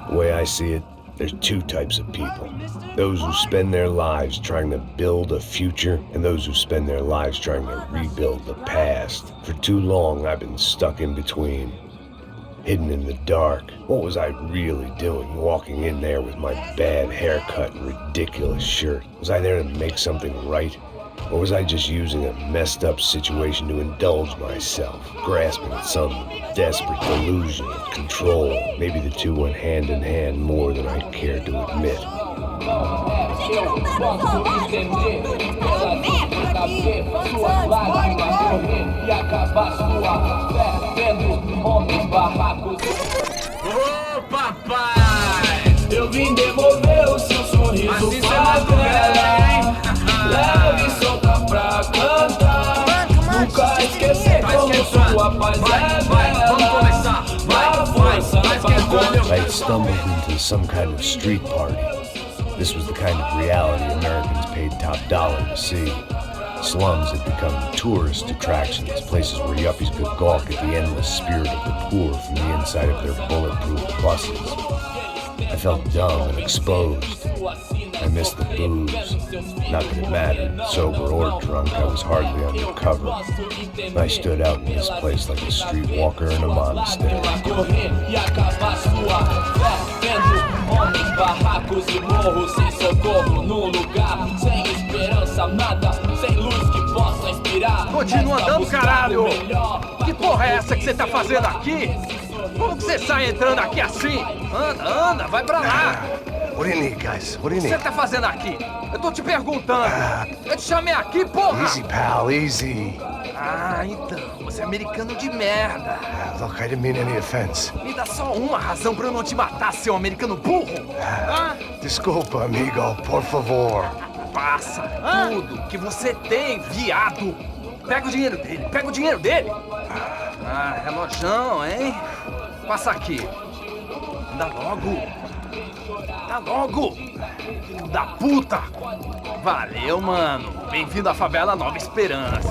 The way I see it, there's two types of people. Those who spend their lives trying to build a future, and those who spend their lives trying to rebuild the past. For too long, I've been stuck in between, hidden in the dark. What was I really doing, walking in there with my bad haircut and ridiculous shirt? Was I there to make something right? Or was I just using a messed up situation to indulge myself, grasping at some desperate delusion of control? Maybe the two went hand in hand more than I cared to admit. Ô papai, eu vim devolver o seu sorriso padrão. Leve e solta pra cantar. Nunca esquecer como sua paz é bela. Dá força pra I had stumbled into some kind of street party. This was the kind of reality Americans paid top dollar to see. Slums had become tourist attractions, places where yuppies could gawk at the endless spirit of the poor from the inside of their bulletproof buses. I felt dumb and exposed. I missed the booze. Not that it mattered, sober or drunk, I was hardly undercover. I stood out in this place like a streetwalker in a monastery. Barracos e morros sem socorro num lugar sem esperança, nada, sem luz que possa inspirar. Continua andando, caralho! Que porra é essa que você tá fazendo aqui? Como que você sai entrando aqui assim? Anda, vai pra lá! What do you need, guys? What do you O que need? você tá fazendo aqui? Eu tô te perguntando! Eu te chamei aqui, porra! Easy, pal, easy. Ah, então, você é americano de merda! Look, I didn't mean any offense. Me dá só uma razão pra eu não te matar, seu americano burro! Desculpa, amigo, por favor. Passa tudo que você tem, viado! Pega o dinheiro dele! Ah, relojão, hein? Passa aqui! Dá logo! Filho da puta! Valeu, mano! Bem-vindo à favela Nova Esperança!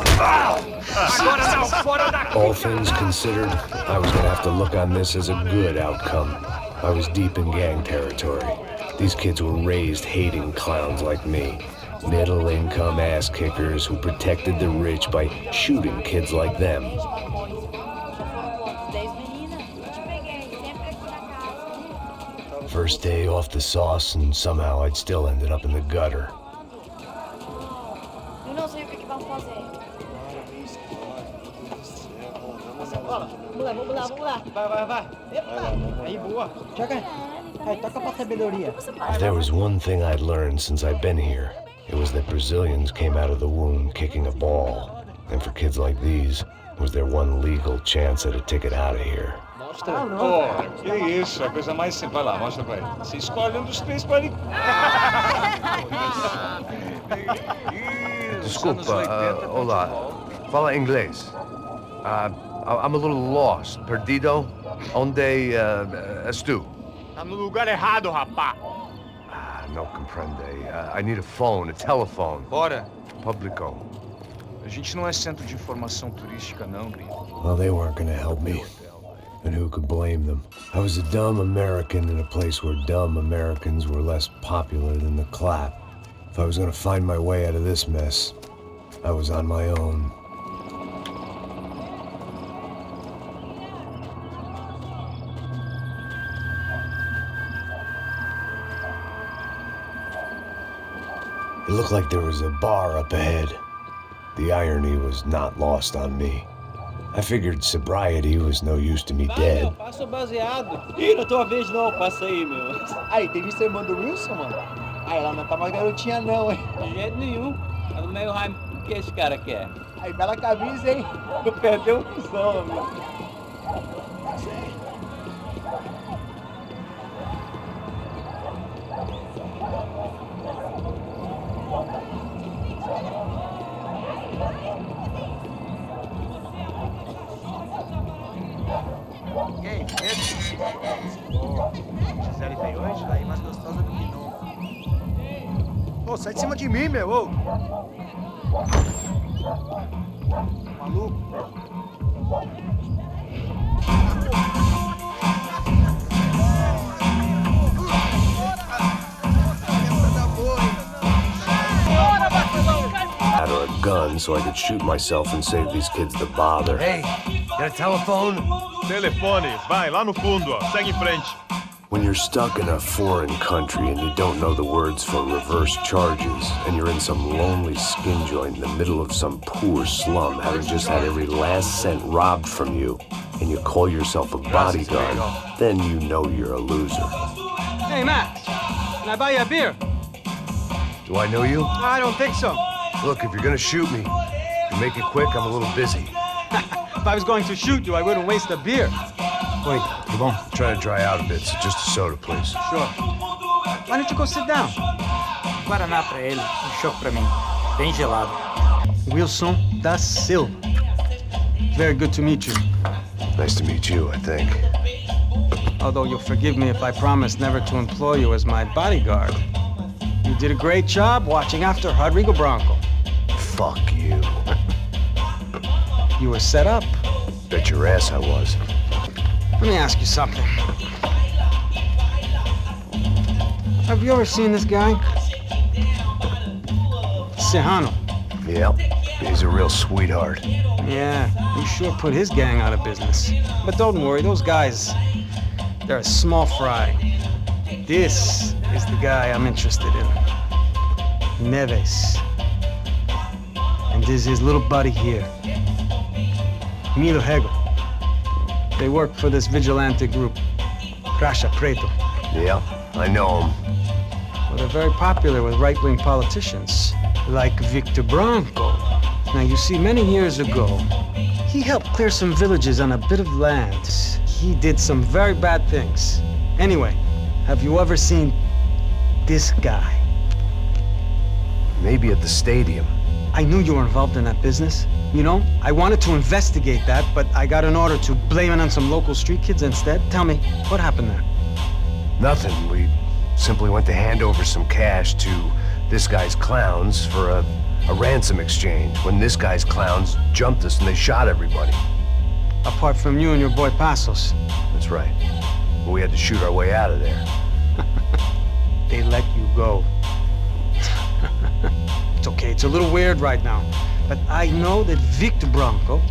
Agora não, fora daqui! All things considered, I was gonna have to look on this as a good outcome. I was deep in gang territory. These kids were raised hating clowns like me. Middle-income ass-kickers who protected the rich by shooting kids like them. First day off the sauce, and somehow I'd still ended up in the gutter. Eu não sei o que vamos fazer. Vamos lá. Vai. Epa! Aí, boa. Joga. Aí, toca pra sabedoria. If there was one thing I'd learned since I've been here, it was that Brazilians came out of the womb kicking a ball. And for kids like these, was their one legal chance at a ticket out of here. Pô, que isso, é a coisa mais simples. Vai lá, mostra pra ele. Você escolhe um dos três pra ele. Desculpa, olá. Fala inglês. I'm a little lost. Perdido? Onde estou? Tá no lugar errado, rapá. Não compreende. I need a phone, a telephone. Bora. Publico. A gente não é centro de informação turística, não, gringo. Well, they weren't gonna help me. And who could blame them? I was a dumb American in a place where dumb Americans were less popular than the clap. If I was gonna find my way out of this mess, I was on my own. It looked like there was a bar up ahead. The irony was not lost on me. I figured sobriety was no use to me dead. Passa o baseado. Ih, não tô a vez não, passa aí, meu. Aí, tem visto a irmã do Wilson, mano? Aí, ela não tá mais garotinha não, hein? De jeito nenhum. Tá no meio raio. O que esse cara quer? Aí, bela camisa, hein? Não perdeu um cuzão, amigo. E aí, beleza? Gisele veio hoje? Aí mais gostosa do que nunca. Ô, sai de cima de mim, meu! Ô. Maluco? gun so I could shoot myself and save these kids the bother. Hey, got a telephone? Telefone, vai, lá no fundo, ó. Segue em frente. When you're stuck in a foreign country and you don't know the words for reverse charges, and you're in some lonely skin joint in the middle of some poor slum, having just had every last cent robbed from you, and you call yourself a bodyguard, then you know you're a loser. Hey, Max, can I buy you a beer? Do I know you? I don't think so. Look, if you're gonna shoot me, you make it quick, I'm a little busy. If I was going to shoot you, I wouldn't waste a beer. Wait, come on. Try to dry out a bit, so just a soda, please. Sure. Why don't you go sit down? Guaraná pra ele, chopp pra mim. Bem gelado. Wilson da Silva. Very good to meet you. Nice to meet you, I think. Although you'll forgive me if I promise never to employ you as my bodyguard. You did a great job watching after Rodrigo Branco. Fuck you. You were set up. Bet your ass I was. Let me ask you something. Have you ever seen this guy? Serrano. Yep, he's a real sweetheart. Yeah, he sure put his gang out of business. But don't worry, those guys, they're a small fry. This is the guy I'm interested in. Neves. And this is his little buddy here. Milo Hegel. They work for this vigilante group, Crasha Preto. Yeah, I know him. Well, they're very popular with right-wing politicians, like Victor Branco. Now, you see, many years ago, he helped clear some villages on a bit of land. He did some very bad things. Anyway, have you ever seen this guy? Maybe at the stadium. I knew you were involved in that business. You know, I wanted to investigate that, but I got an order to blame it on some local street kids instead. Tell me, what happened there? Nothing. We simply went to hand over some cash to this guy's clowns for a ransom exchange when this guy's clowns jumped us and they shot everybody. Apart from you and your boy Passos. That's right. We had to shoot our way out of there. They let you go. It's okay, it's a little weird right now. But I know that Victor Branco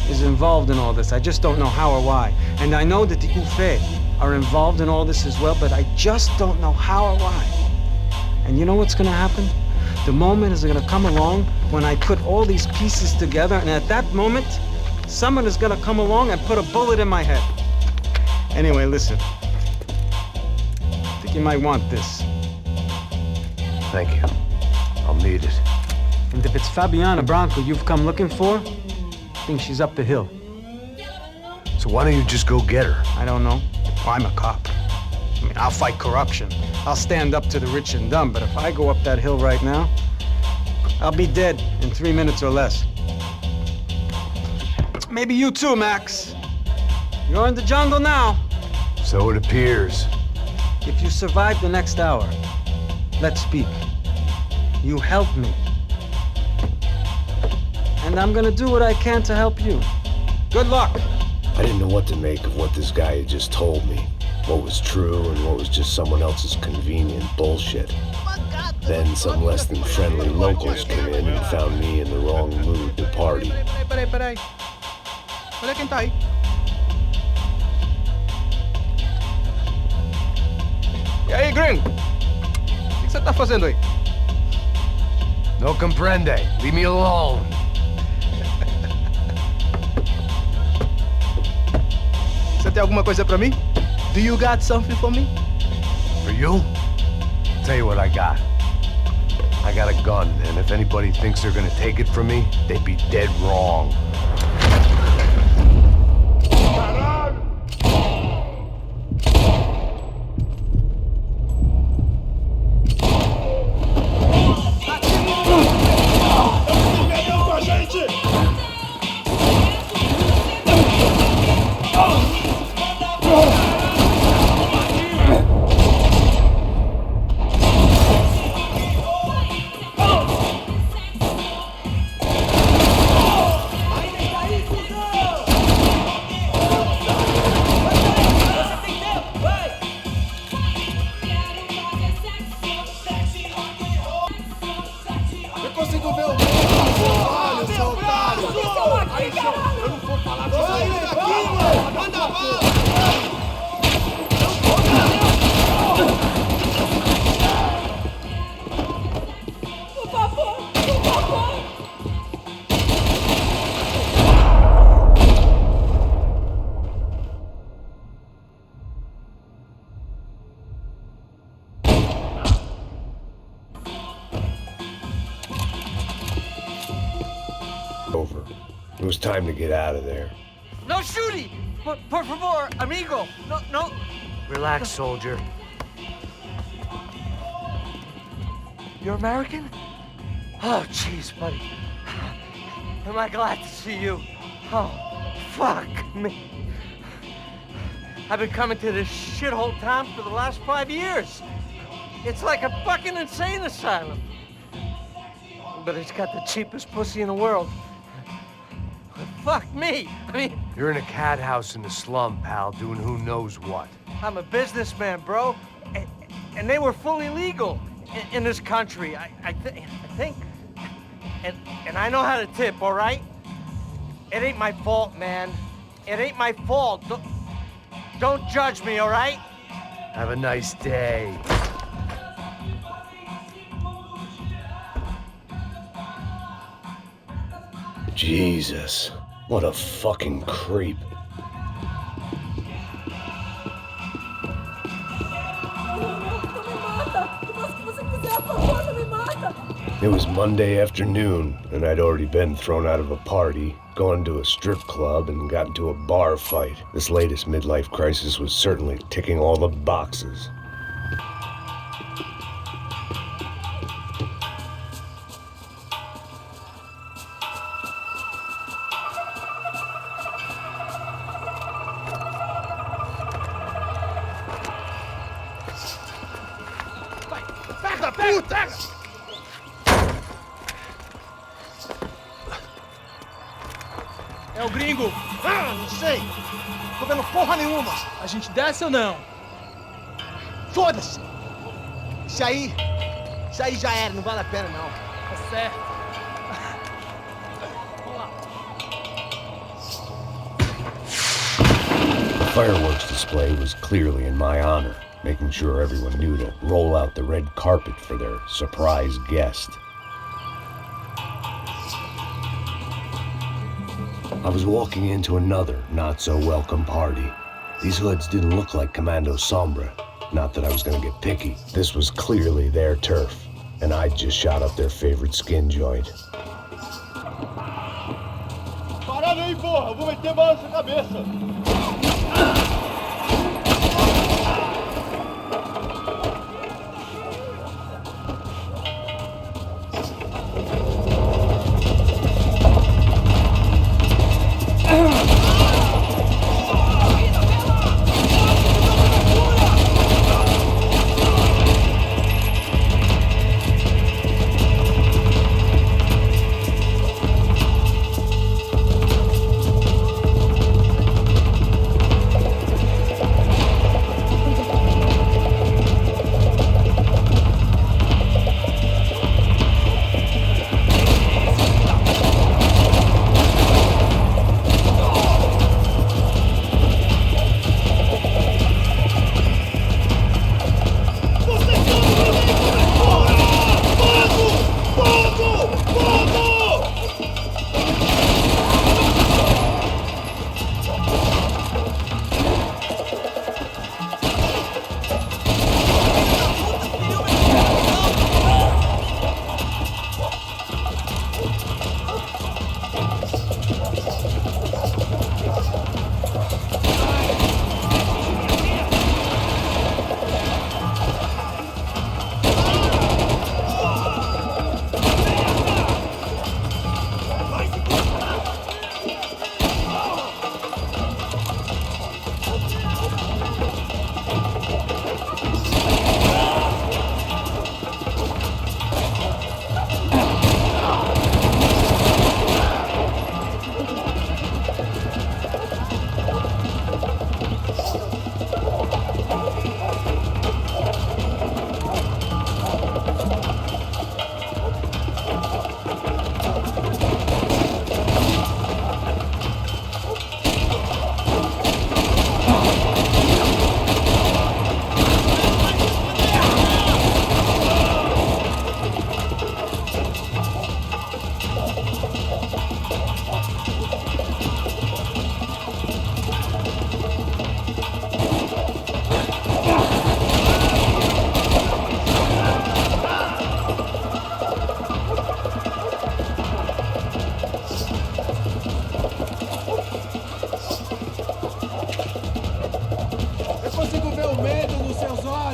is involved in all this. I just don't know how or why. And I know that the UFE are involved in all this as well, but I just don't know how or why. And you know what's gonna happen? The moment is gonna come along when I put all these pieces together, and at that moment, someone is gonna come along and put a bullet in my head. Anyway, listen. I think you might want this. Thank you. I'll need it. And if it's Fabiana Branco you've come looking for, I think she's up the hill. So why don't you just go get her? I don't know. Well, I'm a cop. I mean, I'll fight corruption. I'll stand up to the rich and dumb, but if I go up that hill right now, I'll be dead in 3 minutes or less. Maybe you too, Max. You're in the jungle now. So it appears. If you survive the next hour, let's speak. You help me. And I'm gonna do what I can to help you. Good luck. I didn't know what to make of what this guy had just told me. What was true and what was just someone else's convenient bullshit. Then some less than friendly locals came in and found me in the wrong mood to party. Peraí. Olha quem tá aí. E aí, gringo? O que você tá fazendo aí? No comprende. Leave me alone. Você tem alguma coisa pra mim? Do you got something for me? For you? Tell you what I got. I got a gun, and if anybody thinks they're gonna take it from me, they'd be dead wrong. It was time to get out of there. No shooting! Por favor, amigo. No. Relax, soldier. You're American? Oh, jeez, buddy. Am I glad to see you? Oh, fuck me. I've been coming to this shithole town for the last 5 years. It's like a fucking insane asylum. But it's got the cheapest pussy in the world. Fuck me. I mean... You're in a cat house in the slum, pal, doing who knows what. I'm a businessman, bro. And they were fully legal in this country. I think... And I know how to tip, all right? It ain't my fault, man. It ain't my fault. Don't judge me, all right? Have a nice day. Jesus, what a fucking creep. It was Monday afternoon, and I'd already been thrown out of a party, gone to a strip club, and got into a bar fight. This latest midlife crisis was certainly ticking all the boxes. É o gringo. Ah, não sei. Tô vendo porra nenhuma. A gente desce ou não? Foda-se. Isso aí já era, não vale a pena não. Tá certo. Vamos lá. The fireworks display was clearly in my honor, making sure everyone knew to roll out the red carpet for their surprise guest. I was walking into another not-so-welcome party. These hoods didn't look like Commando Sombra. Not that I was gonna get picky. This was clearly their turf, and I'd just shot up their favorite skin joint. Parada aí, porra! Eu vou meter bala na sua cabeça!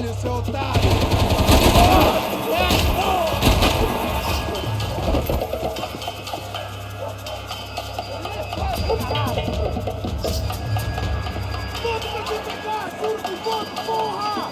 demônio, seu otário! Volta pra vir pra cá, surdo! Volta, porra!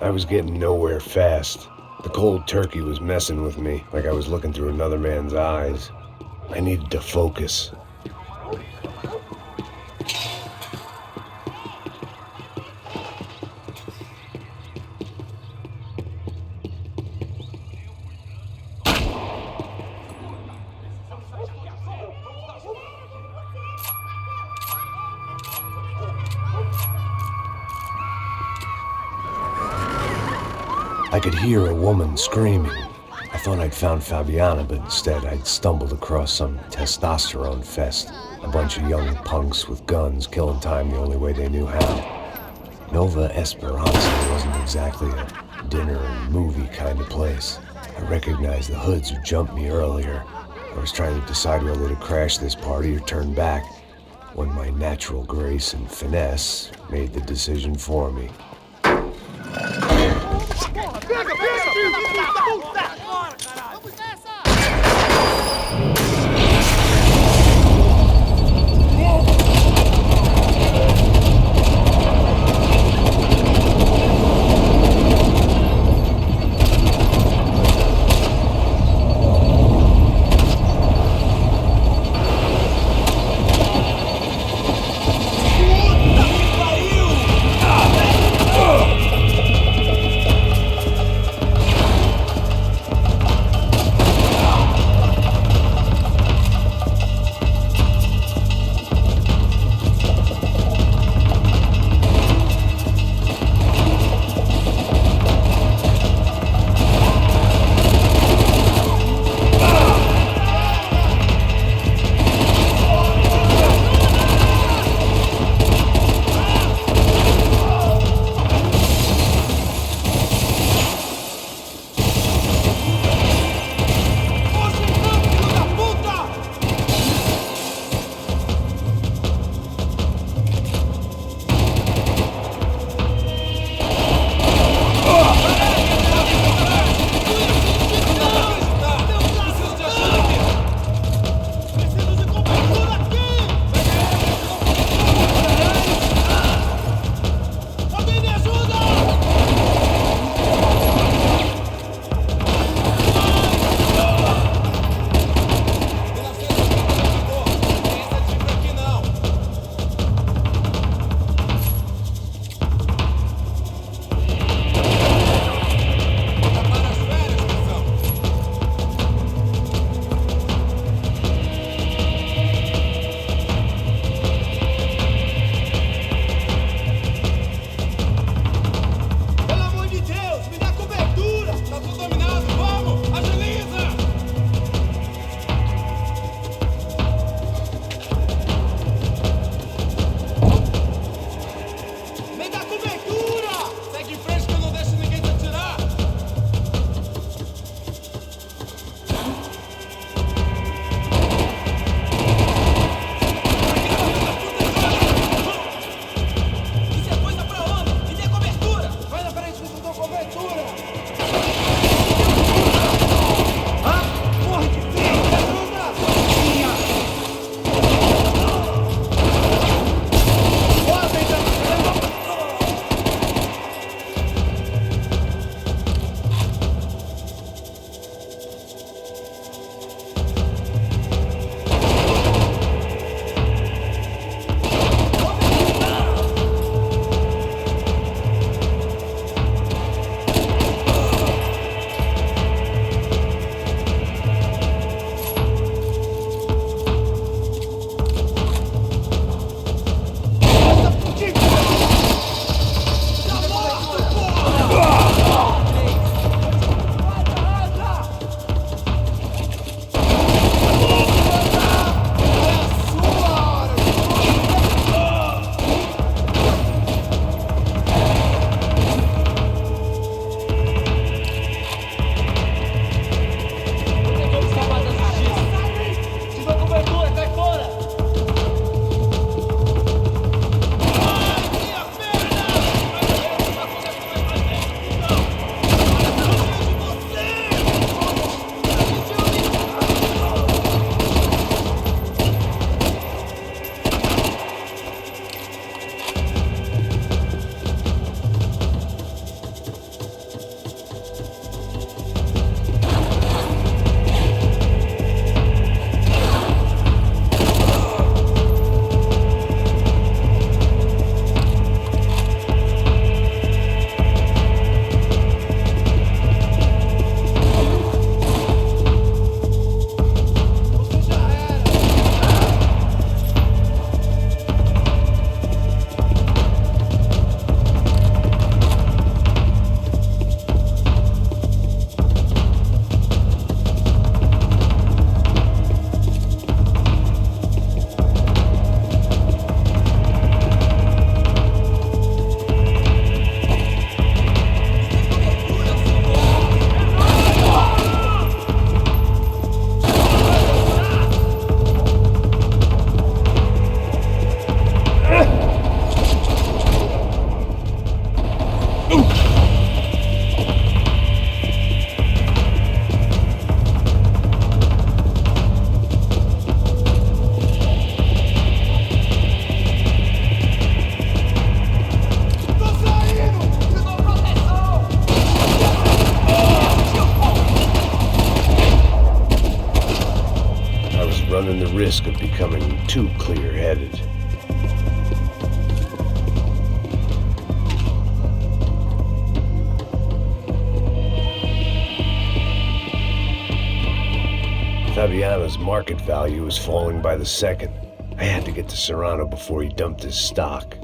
I was getting nowhere fast. The cold turkey was messing with me, like I was looking through another man's eyes. I needed to focus. I could hear a woman screaming. I thought I'd found Fabiana, but instead I'd stumbled across some testosterone fest. A bunch of young punks with guns killing time the only way they knew how. Nova Esperanza wasn't exactly a dinner and movie kind of place. I recognized the hoods who jumped me earlier. I was trying to decide whether to crash this party or turn back, when my natural grace and finesse made the decision for me. risk of becoming too clear-headed. Fabiano's market value was falling by the second. I had to get to Serrano before he dumped his stock.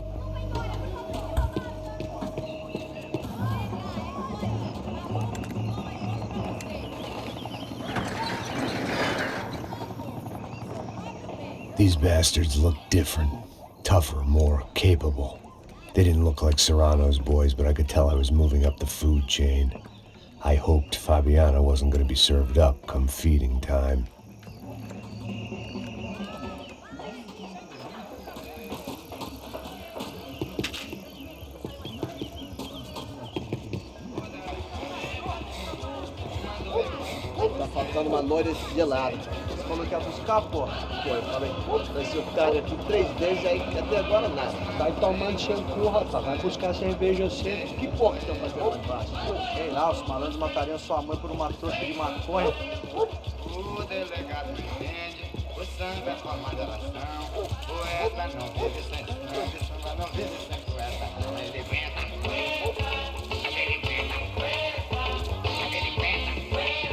These bastards looked different, tougher, more capable. They didn't look like Serrano's boys, but I could tell I was moving up the food chain. I hoped Fabiano wasn't going to be served up come feeding time. Tá faltando uma loira gelada. Você falou que ia buscar, porra? Pô, eu falei, vai ser o cara aqui 3 vezes, aí até agora nada. Vai tomando shampoo, rapaz. Vai buscar cerveja sempre. Que porra que estão fazendo aqui embaixo? Sei lá, os malandros matariam sua mãe por uma trouxa de maconha. O delegado entende, o samba é forma de oração. Poeta não vive sem samba, samba não vive sem poeta. Ele inventa poeta, ele inventa poeta, ele inventa poeta.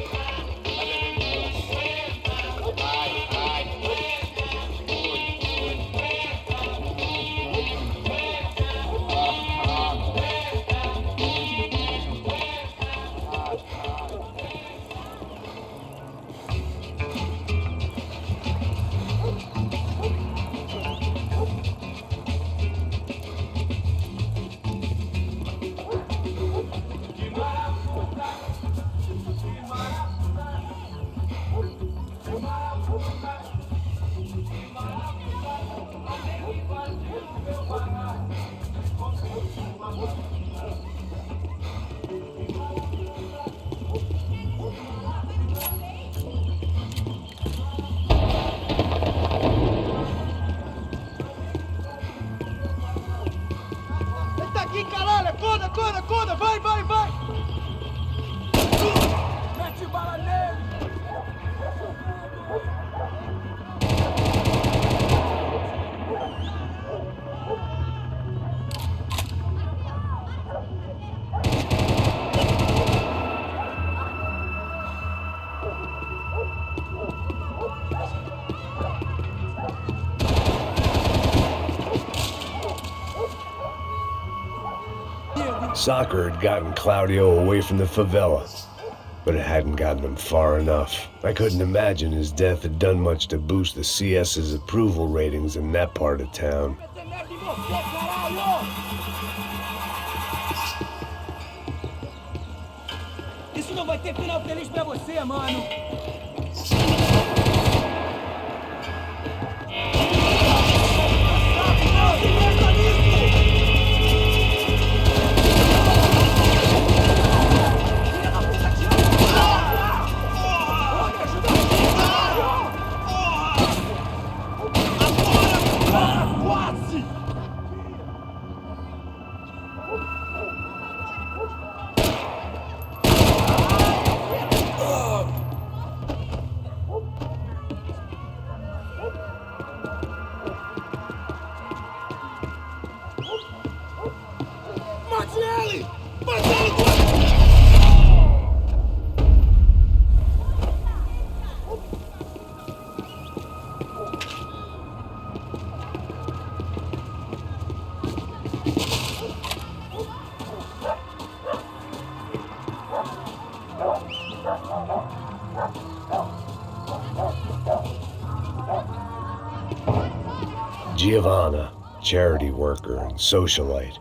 Acorda, vai! Mete bala nele! Soccer had gotten Claudio away from the favela, but it hadn't gotten him far enough. I couldn't imagine his death had done much to boost the CS's approval ratings in that part of town. Isso não vai ter final feliz pra você, mano. Giovanna, charity worker and socialite.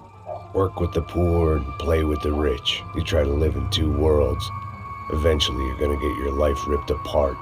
Work with the poor and play with the rich. You try to live in two worlds. Eventually, you're gonna get your life ripped apart.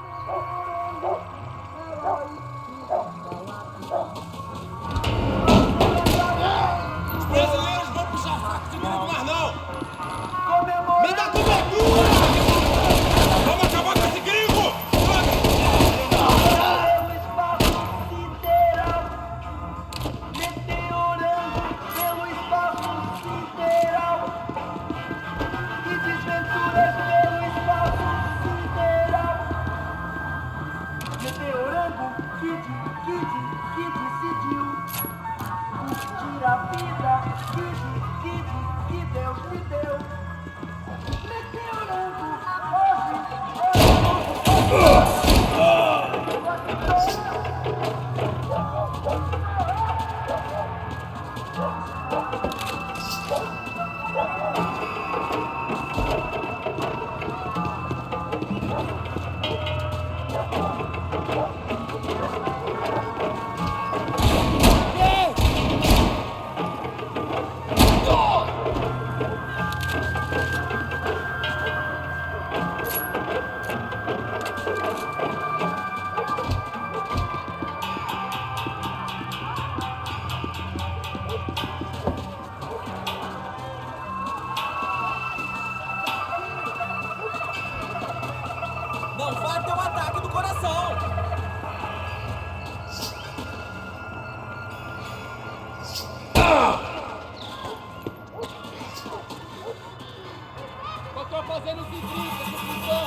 Não vai ter um ataque do coração. Eu tô fazendo os idristas de prisão.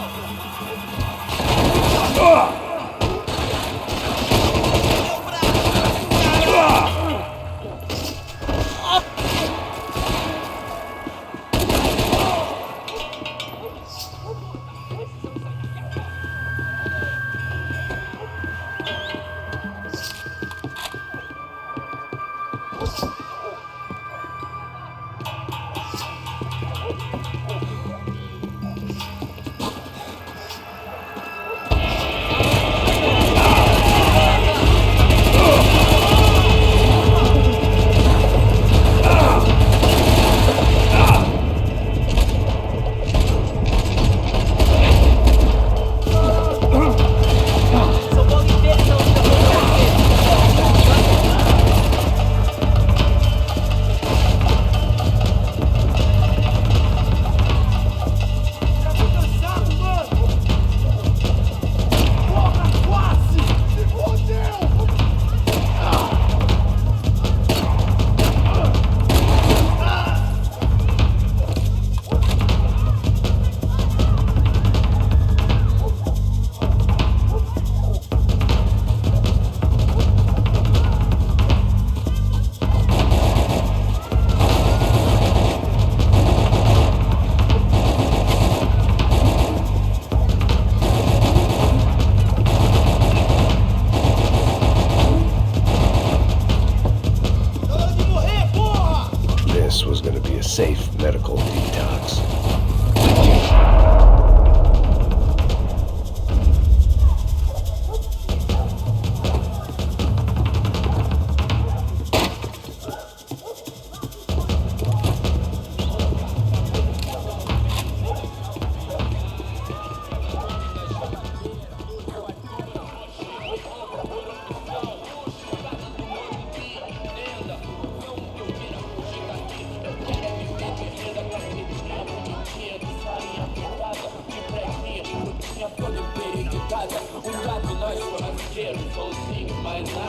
This was gonna be a safe medical detox.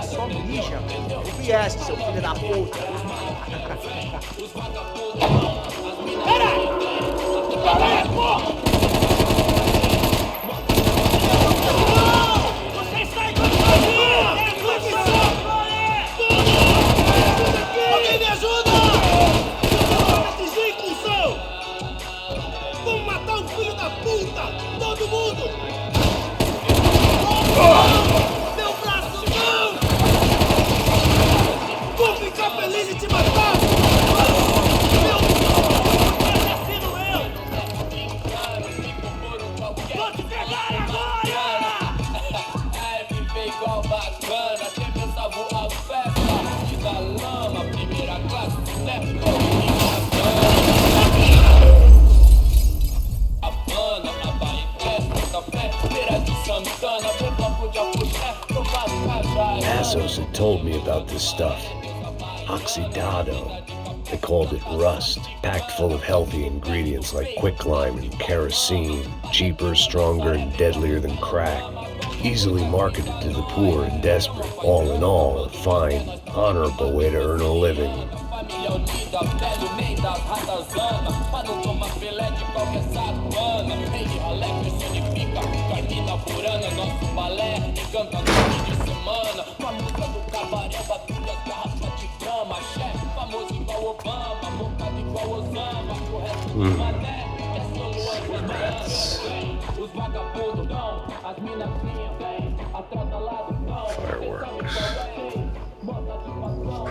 Só mija. O viés, seu filho da puta. Peraí! Peraí, porra! Você sai com a alguém me ajuda! Atingir incursão! Vamos matar o filho da puta! Todo mundo! Meu braço não! Vou ficar feliz em te matar! Meu assassino eu! Vou te pegar agora! É viver igual bacana, até pensar voar festa. De da lama, primeira classe, né? Havana, Havaí, festa, café, feira de Santana, bebampo de apuxé, tomado cajá. Assos had told me about this stuff. Oxidado. They called it rust, packed full of healthy ingredients like quicklime and kerosene, cheaper, stronger, and deadlier than crack. Easily marketed to the poor and desperate. All in all, a fine, honorable way to earn a living. Família unida, velho nem das ratazanas, pra não tomar filé de qualquer sacana. Rei de ralé personifica, Carmina Burana, nosso balé, encanta no fim de semana. Com a música do cabaré, batuta, garrafa de grama, chefe, famoso igual Obama, bocado igual Osama, o resto do mané, é solo os vagabundos dão, as minas vêm, atrás da lado dão, Fireworks. bota de patrão,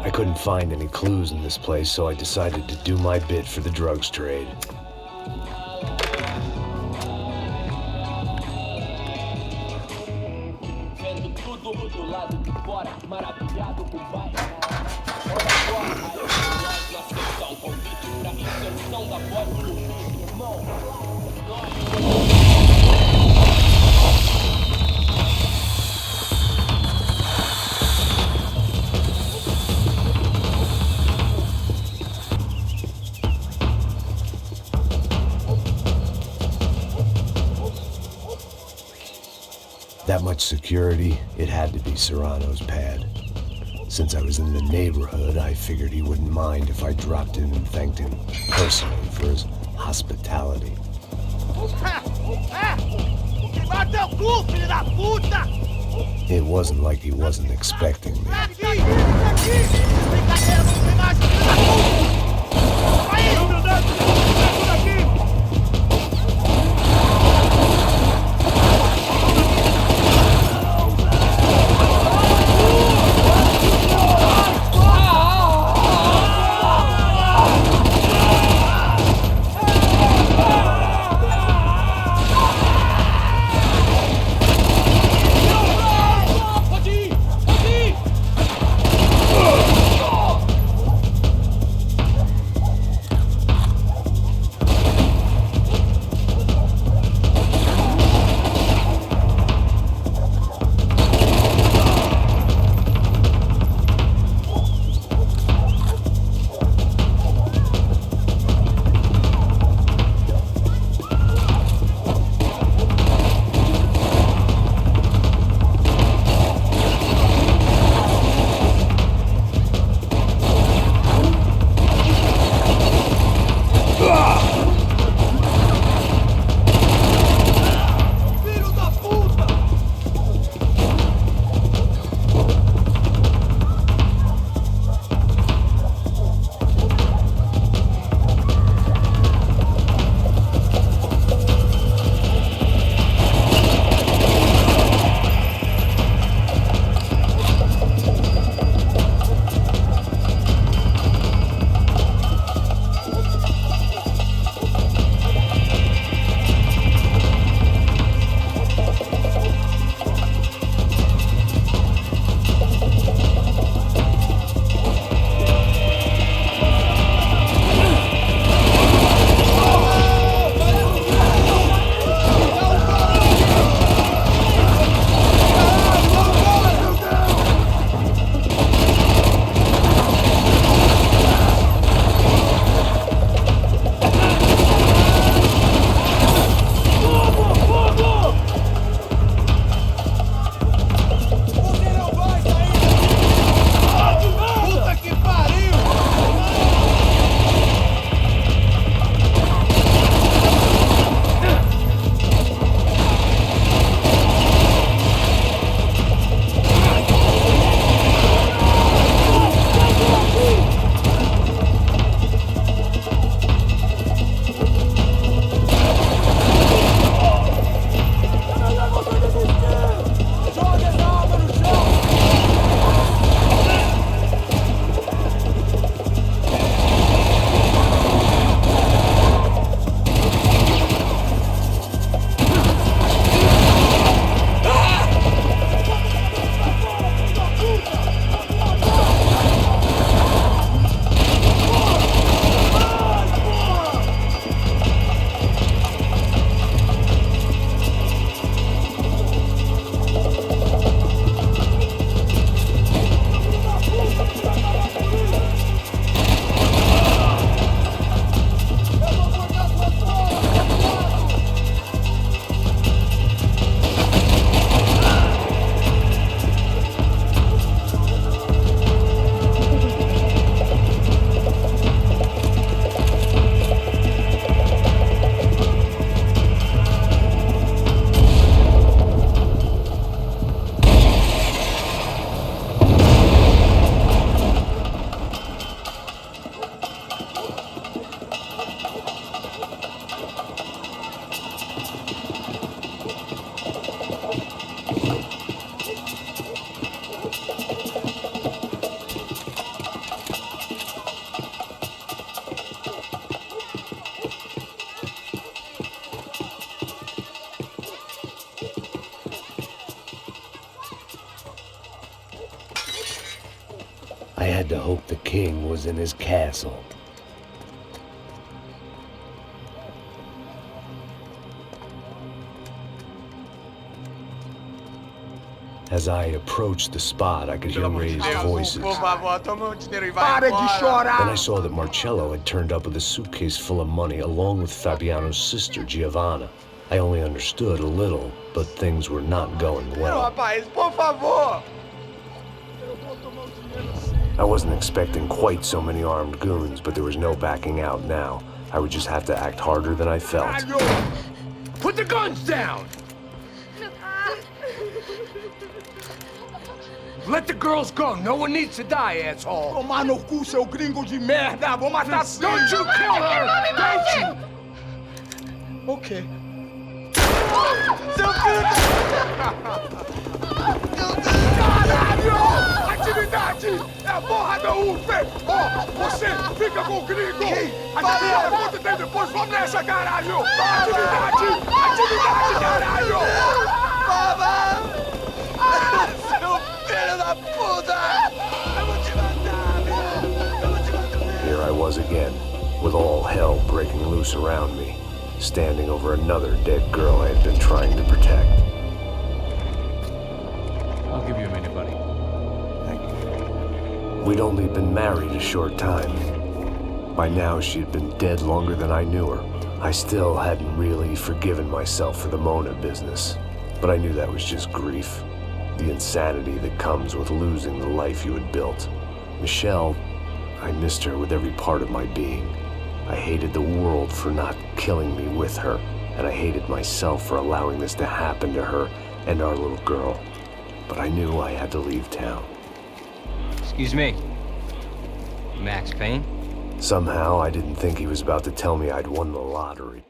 I couldn't find any clues in this place, so I decided to do my bit for the drugs trade. vendo tudo do lado de fora, maravilhado com o bairro. Olha agora, a sessão, convite pra inserção da voz do irmão. That much security, it had to be Serrano's pad. Since I was in the neighborhood, I figured he wouldn't mind if I dropped in and thanked him personally for his hospitality. It wasn't like he wasn't expecting me. I had to hope the king was in his castle. As I approached the spot, I could hear raised voices. Then I saw that Marcello had turned up with a suitcase full of money along with Fabiano's sister, Giovanna. I only understood a little, but things were not going well. Rapaz, por favor! I wasn't expecting quite so many armed goons, but there was no backing out now. I would just have to act harder than I felt. Put the guns down! Let the girls go. No one needs to die, asshole. Tomar no cu, seu gringo de merda! Vou matar sim! Don't you kill her! Don't you! Ok. Seu filho Caralho! Atividade! É a porra da UF! Ó, você fica com o gringo! A gente fala quanto tem depois, vamos nessa, caralho! Atividade! Atividade, caralho! Baba! Seu filho da puta! Eu vou te matar, meu! Eu vou te matar! Here I was again, with all hell breaking loose around me, standing over another dead girl I had been trying to protect. I'll give you a minute, buddy. We'd only been married a short time. By now, she had been dead longer than I knew her. I still hadn't really forgiven myself for the Mona business, but I knew that was just grief. The insanity that comes with losing the life you had built. Michelle, I missed her with every part of my being. I hated the world for not killing me with her, and I hated myself for allowing this to happen to her and our little girl. But I knew I had to leave town. Excuse me. Max Payne? Somehow, I didn't think he was about to tell me I'd won the lottery.